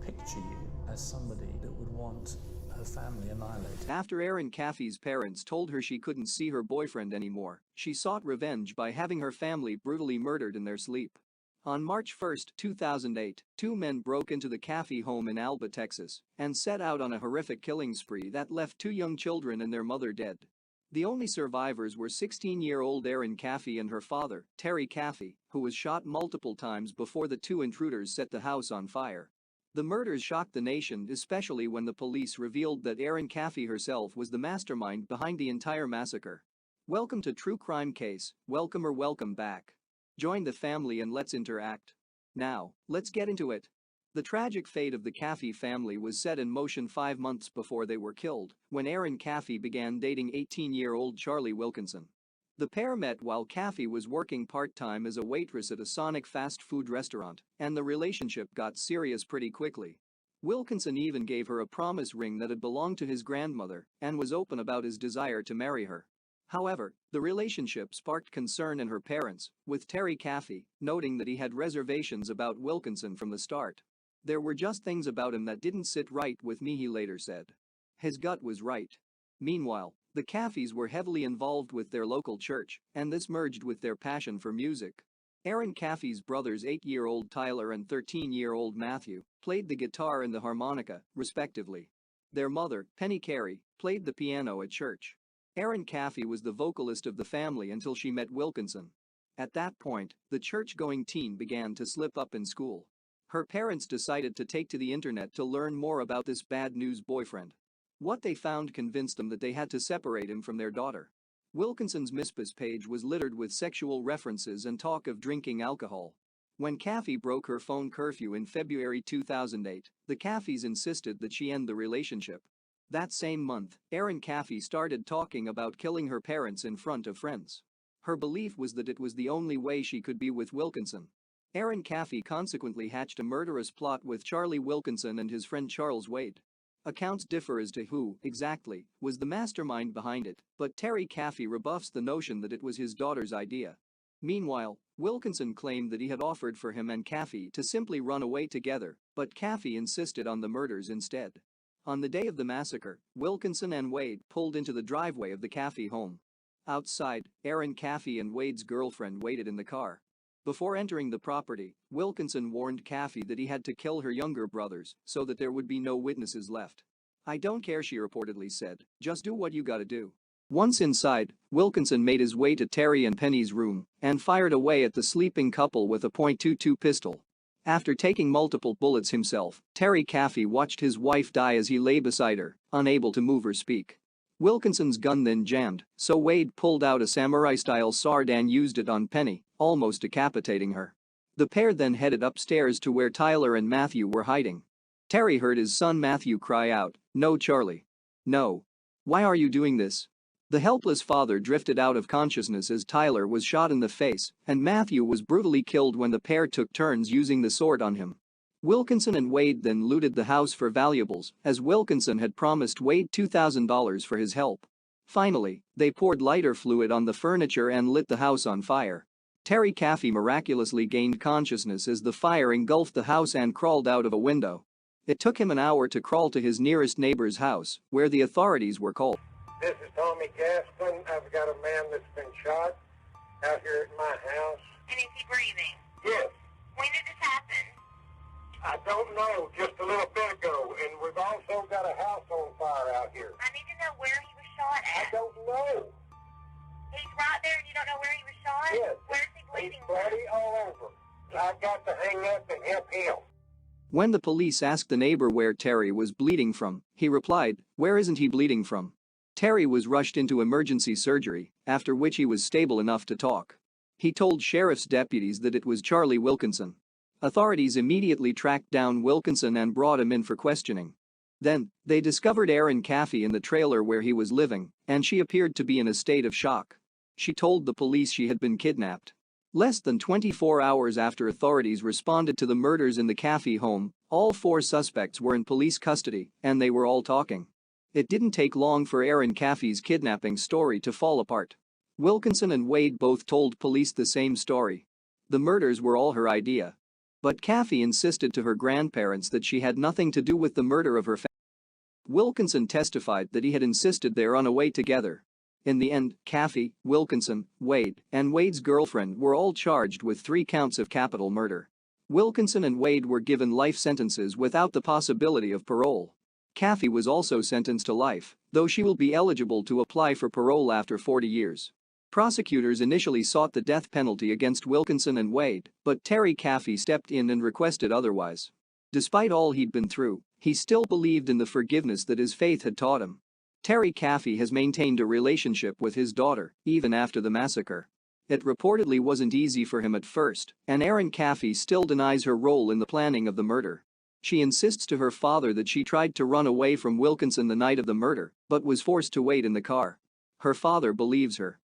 picture you as somebody that would want her family annihilated. After Erin Caffey's parents told her she couldn't see her boyfriend anymore, she sought revenge by having her family brutally murdered in their sleep. On March 1, 2008, two men broke into the Caffey home in Alba, Texas, and set out on a horrific killing spree that left two young children and their mother dead. The only survivors were 16-year-old Erin Caffey and her father, Terry Caffey, who was shot multiple times before the two intruders set the house on fire. The murders shocked the nation, especially when the police revealed that Erin Caffey herself was the mastermind behind the entire massacre. Welcome to True Crime Case, welcome or welcome back. Join the family and let's interact. Now, let's get into it. The tragic fate of the Caffey family was set in motion 5 months before they were killed, when Erin Caffey began dating 18-year-old Charlie Wilkinson. The pair met while Caffey was working part-time as a waitress at a Sonic fast food restaurant, and the relationship got serious pretty quickly. Wilkinson even gave her a promise ring that had belonged to his grandmother and was open about his desire to marry her. However, the relationship sparked concern in her parents, with Terry Caffey noting that he had reservations about Wilkinson from the start. "There were just things about him that didn't sit right with me," he later said. His gut was right. Meanwhile, the Caffeys were heavily involved with their local church, and this merged with their passion for music. Erin Caffey's brothers 8-year-old Tyler and 13-year-old Matthew played the guitar and the harmonica, respectively. Their mother, Penny Carey, played the piano at church. Erin Caffey was the vocalist of the family until she met Wilkinson. At that point, the church-going teen began to slip up in school. Her parents decided to take to the internet to learn more about this bad news boyfriend. What they found convinced them that they had to separate him from their daughter. Wilkinson's MySpace page was littered with sexual references and talk of drinking alcohol. When Caffey broke her phone curfew in February 2008, the Caffeys insisted that she end the relationship. That same month, Erin Caffey started talking about killing her parents in front of friends. Her belief was that it was the only way she could be with Wilkinson. Erin Caffey consequently hatched a murderous plot with Charlie Wilkinson and his friend Charles Wade. Accounts differ as to who, exactly, was the mastermind behind it, but Terry Caffey rebuffs the notion that it was his daughter's idea. Meanwhile, Wilkinson claimed that he had offered for him and Caffey to simply run away together, but Caffey insisted on the murders instead. On the day of the massacre, Wilkinson and Wade pulled into the driveway of the Caffey home. Outside, Erin Caffey and Wade's girlfriend waited in the car. Before entering the property, Wilkinson warned Caffey that he had to kill her younger brothers so that there would be no witnesses left. "I don't care," she reportedly said, "just do what you gotta do." Once inside, Wilkinson made his way to Terry and Penny's room and fired away at the sleeping couple with a .22 pistol. After taking multiple bullets himself, Terry Caffey watched his wife die as he lay beside her, unable to move or speak. Wilkinson's gun then jammed, so Wade pulled out a samurai-style sword and used it on Penny, almost decapitating her. The pair then headed upstairs to where Tyler and Matthew were hiding. Terry heard his son Matthew cry out, "No, Charlie. No. Why are you doing this?" The helpless father drifted out of consciousness as Tyler was shot in the face, and Matthew was brutally killed when the pair took turns using the sword on him. Wilkinson and Wade then looted the house for valuables, as Wilkinson had promised Wade $2,000 for his help. Finally, they poured lighter fluid on the furniture and lit the house on fire. Terry Caffey miraculously gained consciousness as the fire engulfed the house and crawled out of a window. It took him an hour to crawl to his nearest neighbor's house, where the authorities were called. "This is Tommy Gaston. I've got a man that's been shot out here at my house." And is he breathing? Yes. When did this happen? I don't know, just a little bit ago, and we've also got a house on fire out here. I need to know where he was shot I at. don't know. He's right there and you don't know where he was shot? Yes. Where's he bleeding He's from? bloody all over. I've got to hang up and help him. When the police asked the neighbor where Terry was bleeding from, he replied, "Where isn't he bleeding from?" Terry was rushed into emergency surgery, after which he was stable enough to talk. He told sheriff's deputies that it was Charlie Wilkinson. Authorities immediately tracked down Wilkinson and brought him in for questioning. Then, they discovered Erin Caffey in the trailer where he was living, and she appeared to be in a state of shock. She told the police she had been kidnapped. Less than 24 hours after authorities responded to the murders in the Caffey home, all 4 suspects were in police custody, and they were all talking. It didn't take long for Erin Caffey's kidnapping story to fall apart. Wilkinson and Wade both told police the same story. The murders were all her idea. But Caffey insisted to her grandparents that she had nothing to do with the murder of her family. Wilkinson testified that he had insisted they run away together. In the end, Caffey, Wilkinson, Wade, and Wade's girlfriend were all charged with 3 counts of capital murder. Wilkinson and Wade were given life sentences without the possibility of parole. Caffey was also sentenced to life, though she will be eligible to apply for parole after 40 years. Prosecutors initially sought the death penalty against Wilkinson and Wade, but Terry Caffey stepped in and requested otherwise. Despite all he'd been through, he still believed in the forgiveness that his faith had taught him. Terry Caffey has maintained a relationship with his daughter, even after the massacre. It reportedly wasn't easy for him at first, and Erin Caffey still denies her role in the planning of the murder. She insists to her father that she tried to run away from Wilkinson the night of the murder, but was forced to wait in the car. Her father believes her.